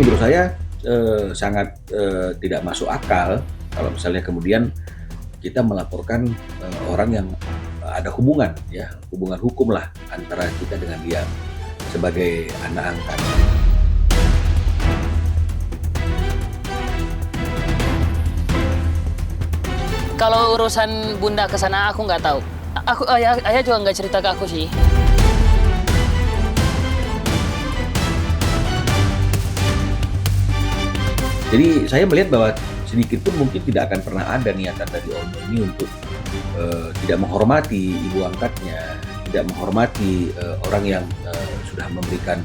menurut saya sangat tidak masuk akal kalau misalnya kemudian kita melaporkan orang yang ada hubungan ya, hubungan hukum lah antara kita dengan dia sebagai anak angkat. Kalau urusan bunda ke sana aku nggak tahu. Ayah juga nggak cerita ke aku sih. Jadi saya melihat bahwa sedikit pun mungkin tidak akan pernah ada niatan dari Onyo ini untuk tidak menghormati ibu angkatnya, tidak menghormati orang yang sudah memberikan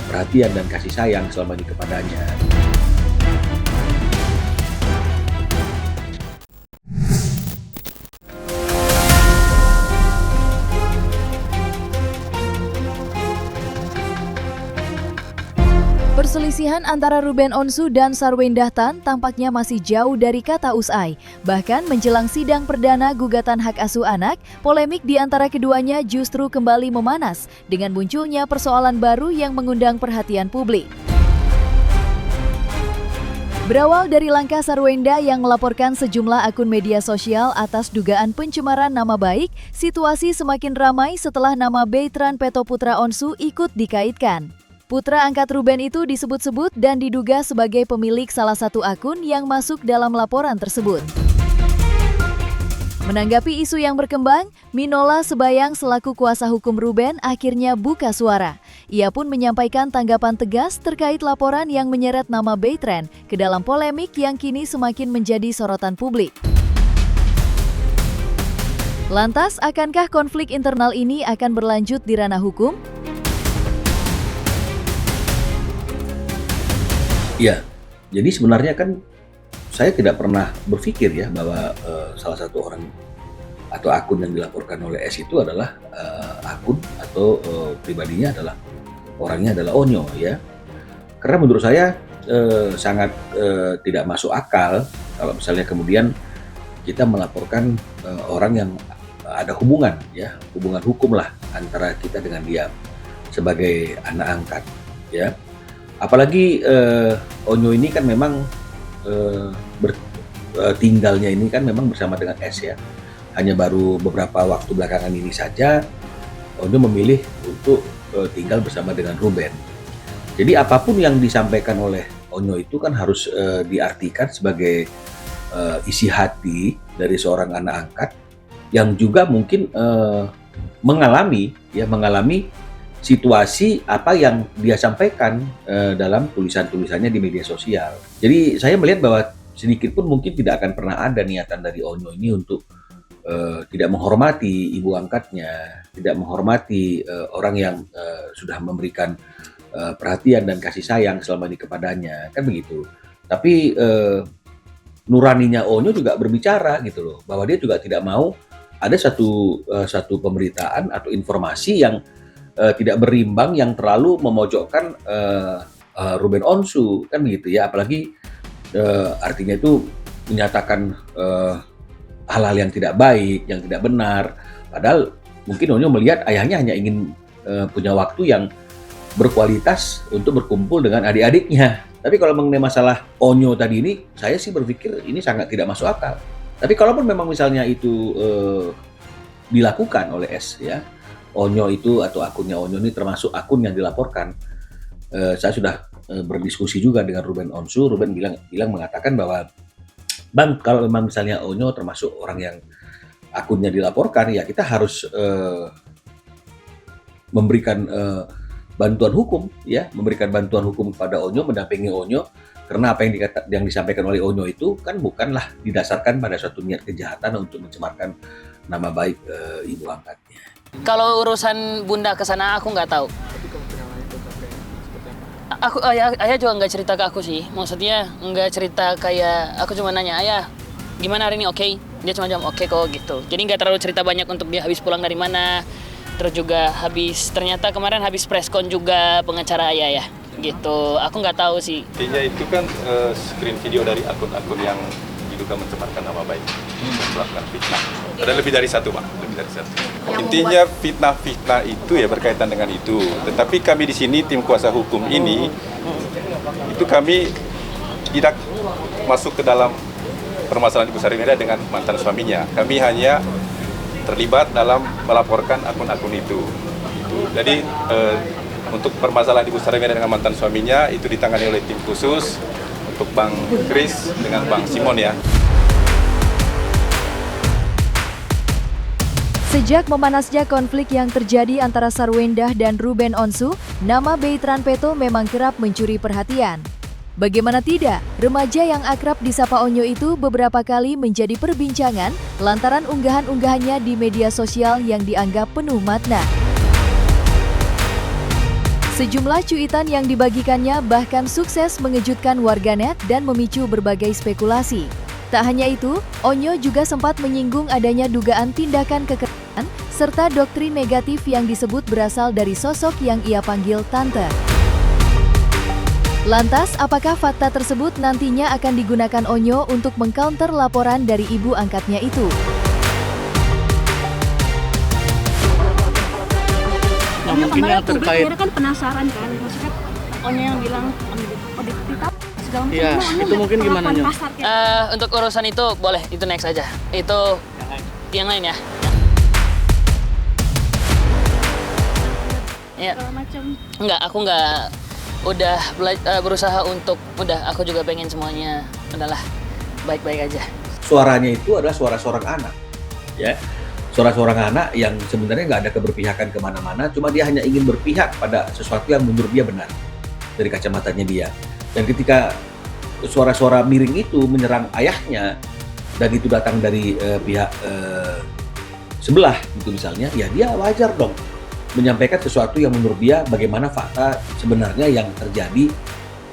perhatian dan kasih sayang selama ini kepadanya. Perselisihan antara Ruben Onsu dan Sarwendah Tan tampaknya masih jauh dari kata usai. Bahkan menjelang sidang perdana gugatan hak asuh anak, polemik di antara keduanya justru kembali memanas dengan munculnya persoalan baru yang mengundang perhatian publik. Berawal dari langkah Sarwendah yang melaporkan sejumlah akun media sosial atas dugaan pencemaran nama baik, situasi semakin ramai setelah nama Beitran Petoputra Onsu ikut dikaitkan. Putra angkat Ruben itu disebut-sebut dan diduga sebagai pemilik salah satu akun yang masuk dalam laporan tersebut. Menanggapi isu yang berkembang, Minola Sebayang selaku kuasa hukum Ruben akhirnya buka suara. Ia pun menyampaikan tanggapan tegas terkait laporan yang menyeret nama Beitran ke dalam polemik yang kini semakin menjadi sorotan publik. Lantas, akankah konflik internal ini akan berlanjut di ranah hukum? Ya, jadi sebenarnya kan saya tidak pernah berpikir ya bahwa salah satu orang atau akun yang dilaporkan oleh S itu adalah akun atau pribadinya adalah orangnya adalah Onyo ya. Karena menurut saya sangat tidak masuk akal kalau misalnya kemudian kita melaporkan orang yang ada hubungan ya, hubungan hukum lah antara kita dengan dia sebagai anak angkat ya. Apalagi Onyo ini kan memang tinggalnya ini kan memang bersama dengan S ya. Hanya baru beberapa waktu belakangan ini saja Onyo memilih untuk tinggal bersama dengan Ruben. Jadi apapun yang disampaikan oleh Onyo itu kan harus diartikan sebagai isi hati dari seorang anak angkat yang juga mungkin mengalami situasi apa yang dia sampaikan dalam tulisan-tulisannya di media sosial. Jadi saya melihat bahwa sedikit pun mungkin tidak akan pernah ada niatan dari Onyo ini untuk tidak menghormati ibu angkatnya, tidak menghormati orang yang sudah memberikan perhatian dan kasih sayang selama ini kepadanya, kan begitu. Tapi nuraninya Onyo juga berbicara gitu loh, bahwa dia juga tidak mau ada satu pemberitaan atau informasi yang tidak berimbang yang terlalu memojokkan Ruben Onsu kan begitu ya, apalagi artinya itu menyatakan hal-hal yang tidak baik, yang tidak benar, padahal mungkin Onyo melihat ayahnya hanya ingin punya waktu yang berkualitas untuk berkumpul dengan adik-adiknya. Tapi kalau mengenai masalah Onyo tadi ini, saya sih berpikir ini sangat tidak masuk akal. Tapi kalaupun memang misalnya itu dilakukan oleh S ya, Onyo itu atau akunnya Onyo ini termasuk akun yang dilaporkan. Saya sudah berdiskusi juga dengan Ruben Onsu. Ruben mengatakan bahwa Bang, kalau memang misalnya Onyo termasuk orang yang akunnya dilaporkan, ya kita harus memberikan bantuan hukum, ya, memberikan bantuan hukum kepada Onyo, mendampingi Onyo, karena apa yang disampaikan oleh Onyo itu kan bukanlah didasarkan pada suatu niat kejahatan untuk mencemarkan nama baik ibu angkatnya. Kalau urusan bunda ke sana aku nggak tahu. Ayah juga nggak cerita ke aku sih. Maksudnya nggak cerita kayak aku cuma nanya, ayah gimana hari ini, oke? Dia cuma jawab oke kok gitu. Jadi nggak terlalu cerita banyak untuk dia habis pulang dari mana. Terus juga ternyata kemarin habis preskon juga pengacara ayah ya gitu. Aku nggak tahu sih. Intinya itu kan screen video dari akun-akun yang diduga mencemarkan nama baik, melakukan fitnah. Ada lebih dari satu, Pak. Lebih dari satu. Intinya fitnah-fitnah itu ya berkaitan dengan itu. Tetapi kami di sini tim kuasa hukum ini itu kami tidak masuk ke dalam permasalahan Ibu Sarwenda dengan mantan suaminya. Kami hanya terlibat dalam melaporkan akun-akun itu. Jadi untuk permasalahan Ibu Sarwenda dengan mantan suaminya itu ditangani oleh tim khusus untuk Bang Kris dengan Bang Simon ya. Sejak memanasnya konflik yang terjadi antara Sarwendah dan Ruben Onsu, nama Beitran Peto memang kerap mencuri perhatian. Bagaimana tidak, remaja yang akrab disapa Onyo itu beberapa kali menjadi perbincangan lantaran unggahan-unggahannya di media sosial yang dianggap penuh makna. Sejumlah cuitan yang dibagikannya bahkan sukses mengejutkan warganet dan memicu berbagai spekulasi. Tak hanya itu, Onyo juga sempat menyinggung adanya dugaan tindakan kekerasan serta doktrin negatif yang disebut berasal dari sosok yang ia panggil tante. Lantas, apakah fakta tersebut nantinya akan digunakan Onyo untuk mengcounter laporan dari ibu angkatnya itu? Nah, mungkin yang terkait kan penasaran kan, maksudnya Onyo yang bilang dititap segala macam. Iya, itu mungkin gimana Nyo? Untuk urusan itu boleh, itu next aja. Itu yang lain ya. Ya. Segala macam. Enggak, aku enggak udah berusaha untuk aku juga pengen semuanya adalah baik-baik aja. Suaranya itu adalah suara seorang anak, ya. Suara seorang anak yang sebenarnya nggak ada keberpihakan kemana-mana, cuma dia hanya ingin berpihak pada sesuatu yang menurut dia benar dari kacamatanya dia. Dan ketika suara-suara miring itu menyerang ayahnya dan itu datang dari pihak sebelah gitu misalnya, ya dia wajar dong menyampaikan sesuatu yang menurut dia bagaimana fakta sebenarnya yang terjadi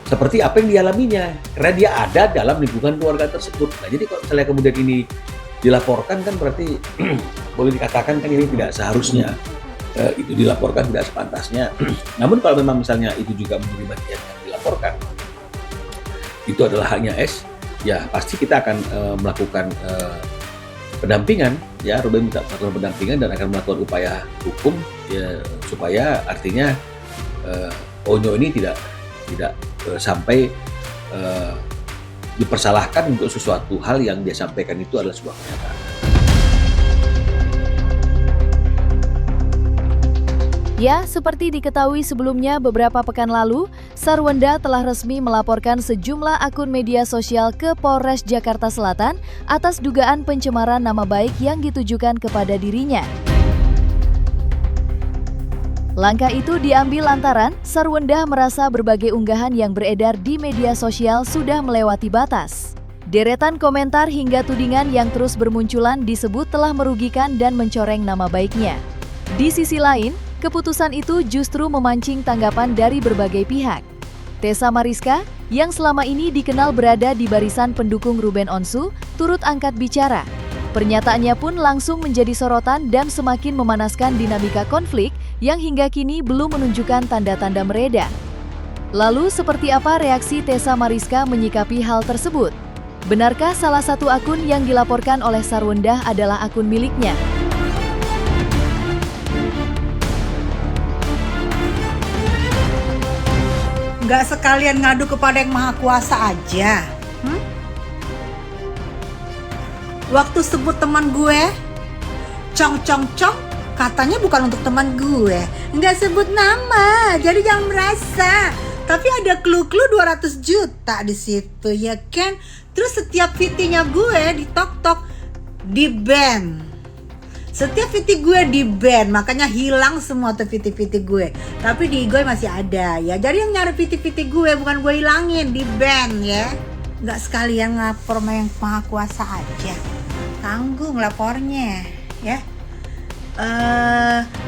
seperti apa yang dialaminya, karena dia ada dalam lingkungan keluarga tersebut. Nah, jadi kalau misalnya kemudian ini dilaporkan kan berarti boleh dikatakan kan ini tidak seharusnya itu dilaporkan, tidak sepantasnya. Namun kalau memang misalnya itu juga menjadi bagian yang dilaporkan, itu adalah haknya S, ya pasti kita akan melakukan pendampingan, ya Ruben minta melakukan pendampingan dan akan melakukan upaya hukum ya supaya artinya Onyo ini tidak sampai dipersalahkan untuk sesuatu hal yang dia sampaikan itu adalah sebuah kenyataan. Ya, seperti diketahui sebelumnya beberapa pekan lalu, Sarwenda telah resmi melaporkan sejumlah akun media sosial ke Polres Jakarta Selatan atas dugaan pencemaran nama baik yang ditujukan kepada dirinya. Langkah itu diambil lantaran Sarwenda merasa berbagai unggahan yang beredar di media sosial sudah melewati batas. Deretan komentar hingga tudingan yang terus bermunculan disebut telah merugikan dan mencoreng nama baiknya. Di sisi lain, keputusan itu justru memancing tanggapan dari berbagai pihak. Tessa Mariska, yang selama ini dikenal berada di barisan pendukung Ruben Onsu, turut angkat bicara. Pernyataannya pun langsung menjadi sorotan dan semakin memanaskan dinamika konflik yang hingga kini belum menunjukkan tanda-tanda mereda. Lalu seperti apa reaksi Tessa Mariska menyikapi hal tersebut? Benarkah salah satu akun yang dilaporkan oleh Sarwenda adalah akun miliknya? Nggak sekalian ngadu kepada yang maha kuasa aja. Waktu sebut teman gue, cong, katanya bukan untuk teman gue. Nggak sebut nama, jadi jangan merasa. Tapi ada clue-clue 200 juta di situ, ya kan? Terus setiap VT-nya gue di TokTok di-ban. Setiap VT gue di-ban, makanya hilang semua tuh VT-VT gue. Tapi di gue masih ada ya. Jadi yang nyari VT-VT gue bukan gue hilangin, di-ban ya. Nggak sekalian ngelapor sama yang maha kuasa aja. Tanggung lapornya ya.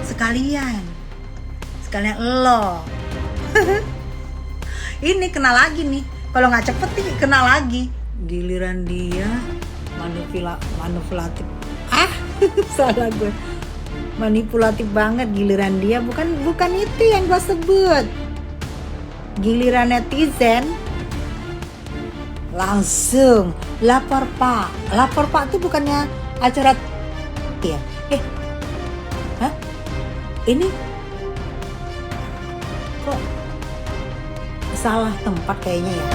Sekalian lo. Ini kena lagi nih. Kalau nggak cepet nih kena lagi. Giliran dia manipulatif. Salah gue. Manipulatif banget giliran dia, bukan itu yang gue sebut. Giliran netizen langsung lapor pak tuh bukannya acara ya? Ini kok salah tempat kayaknya ya.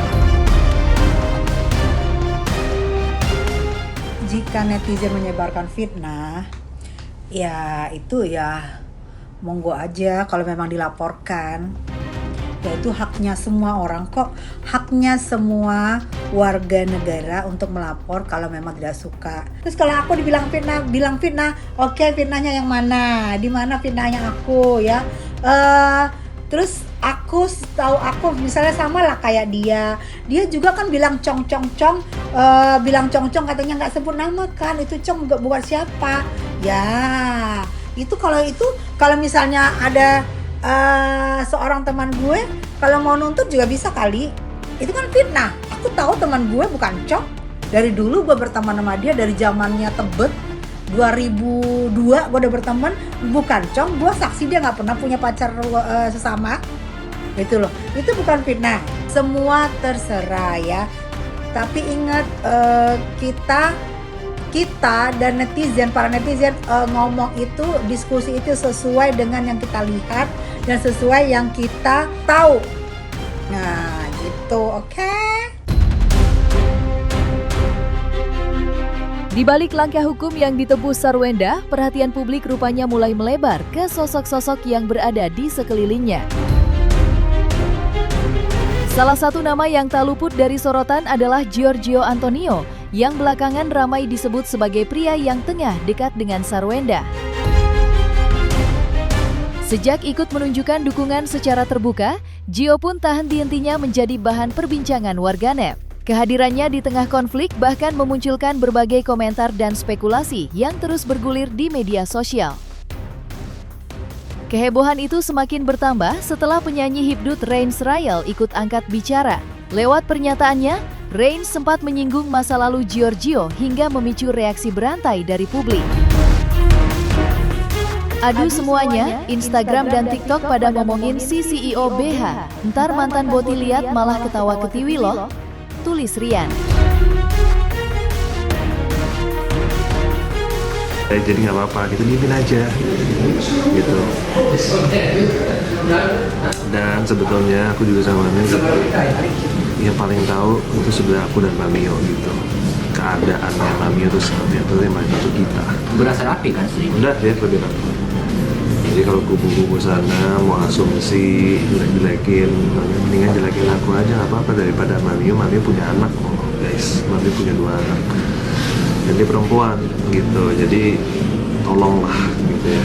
Jika netizen menyebarkan fitnah, ya itu ya monggo aja kalau memang dilaporkan. Ya itu haknya semua orang kok, haknya semua warga negara untuk melapor kalau memang tidak suka. Terus kalau aku dibilang fitnah, bilang fitnah, oke, fitnahnya yang mana? Di mana fitnahnya aku ya? Terus aku tahu aku misalnya sama lah kayak dia juga kan bilang cong bilang cong katanya nggak sebut nama kan, itu cong nggak buat siapa ya. Itu kalau misalnya ada seorang teman gue kalau mau nuntut juga bisa kali, itu kan fitnah. Aku tahu teman gue bukan cong, dari dulu gue berteman sama dia dari zamannya Tebet 2002 gue udah berteman, bukan cong, gue saksi dia nggak pernah punya pacar sesama gitu loh. Itu bukan fitnah, semua terserah ya. Tapi ingat kita dan netizen, para netizen ngomong itu, diskusi itu sesuai dengan yang kita lihat dan sesuai yang kita tahu. Nah gitu, oke? Di balik langkah hukum yang ditempuh Sarwenda, perhatian publik rupanya mulai melebar ke sosok-sosok yang berada di sekelilingnya. Salah satu nama yang tak luput dari sorotan adalah Giorgio Antonio, yang belakangan ramai disebut sebagai pria yang tengah dekat dengan Sarwenda. Sejak ikut menunjukkan dukungan secara terbuka, Gio pun tak henti-hentinya menjadi bahan perbincangan warganet. Kehadirannya di tengah konflik bahkan memunculkan berbagai komentar dan spekulasi yang terus bergulir di media sosial. Kehebohan itu semakin bertambah setelah penyanyi hipdut Reins Rael ikut angkat bicara. Lewat pernyataannya, Reins sempat menyinggung masa lalu Giorgio hingga memicu reaksi berantai dari publik. Adu semuanya, Instagram dan TikTok pada ngomongin si CEO BH. Ntar mantan boti lihat malah ketawa ketiwi loh, tulis Rian. Jadi nggak apa-apa, gitu diemin aja, gitu. Dan sebetulnya aku juga sama Mami, yang paling tahu itu sebenarnya aku dan Mamio gitu. Keadaannya Mamio itu seperti apa, yang itu kita. Berasa rapi kan sih? Udah ya, lebih rapi. Jadi kalau kubu-kubu sana mau asumsi, jelek-jelekin, mendingan jelekin aku aja, nggak apa-apa, daripada Mamio punya anak kok, guys. Mamio punya 2 anak. Jadi perempuan gitu, jadi tolonglah gitu ya.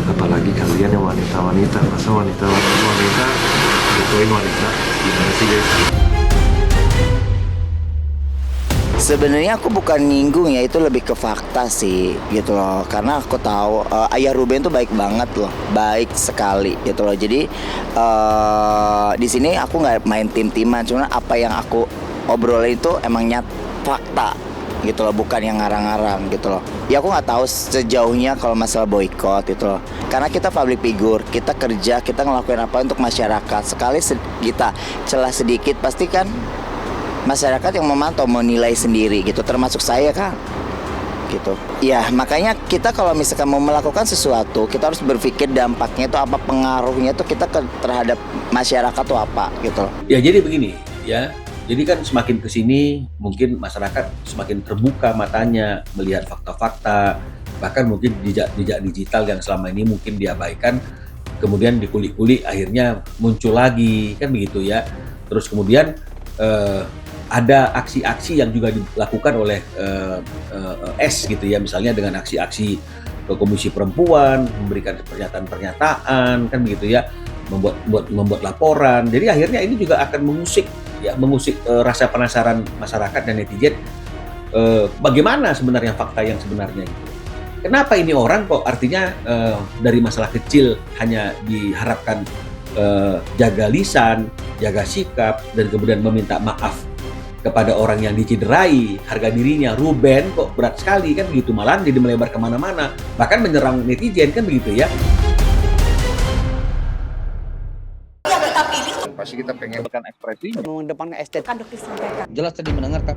Apalagi kalian yang wanita-wanita, masa wanita betuin wanita, gimana sih guys? Sebenarnya aku bukan nyinggung ya, itu lebih ke fakta sih gitu loh. Karena aku tahu ayah Ruben tuh baik banget loh, baik sekali gitu loh. Jadi di sini aku nggak main tim-timan, cuma apa yang aku obrolin itu emang fakta gitu loh, bukan yang ngarang-ngarang gitu loh. Ya aku nggak tahu sejauhnya kalau masalah boykot gitu loh. Karena kita public figure, kita kerja, kita ngelakuin apa untuk masyarakat. Sekali kita celah sedikit, pasti kan masyarakat yang memantau, menilai sendiri gitu, termasuk saya kan gitu. Ya makanya kita kalau misalkan mau melakukan sesuatu, kita harus berpikir dampaknya itu apa, pengaruhnya itu kita terhadap masyarakat itu apa gitu. Ya jadi begini ya, jadi kan semakin kesini mungkin masyarakat semakin terbuka matanya melihat fakta-fakta, bahkan mungkin jejak digital yang selama ini mungkin diabaikan kemudian dikulik-kulik akhirnya muncul lagi kan begitu ya. Terus kemudian ada aksi-aksi yang juga dilakukan oleh S gitu ya, misalnya dengan aksi-aksi ke Komisi Perempuan, memberikan pernyataan-pernyataan kan begitu ya, membuat laporan. Jadi akhirnya ini juga akan mengusik rasa penasaran masyarakat dan netizen bagaimana sebenarnya fakta yang sebenarnya gitu. Kenapa ini orang kok artinya dari masalah kecil hanya diharapkan jaga lisan, jaga sikap, dan kemudian meminta maaf kepada orang yang dicederai harga dirinya. Ruben kok berat sekali kan begitu, malah jadi melebar kemana-mana, bahkan menyerang netizen kan begitu ya. Pasti kita pengen kan ekspresinya, mengedepankan estetika. jelas tadi mendengarkan.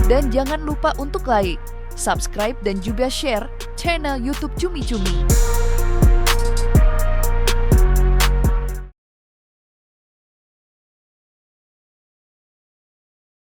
Dan jangan lupa untuk like, subscribe dan juga share channel YouTube Cumi Cumi.